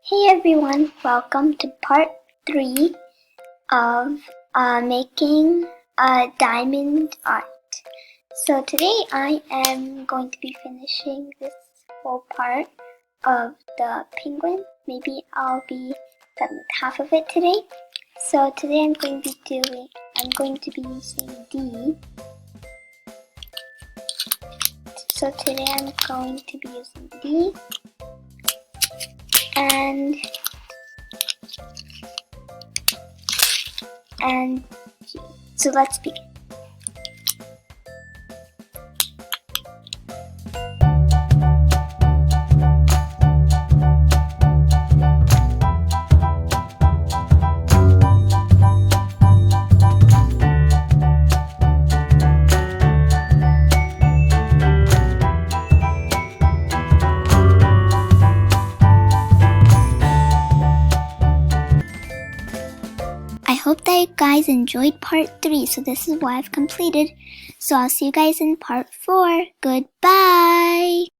Hey everyone, welcome to part 3 of making a diamond art. So today I am going to be finishing this whole part of the penguin. Maybe I'll be done with half of it today. So today I'm going to be using D. So today I'm going to be using D and G. So let's begin. I hope that you guys enjoyed part 3, so this is what I've completed. So I'll see you guys in part 4. Goodbye!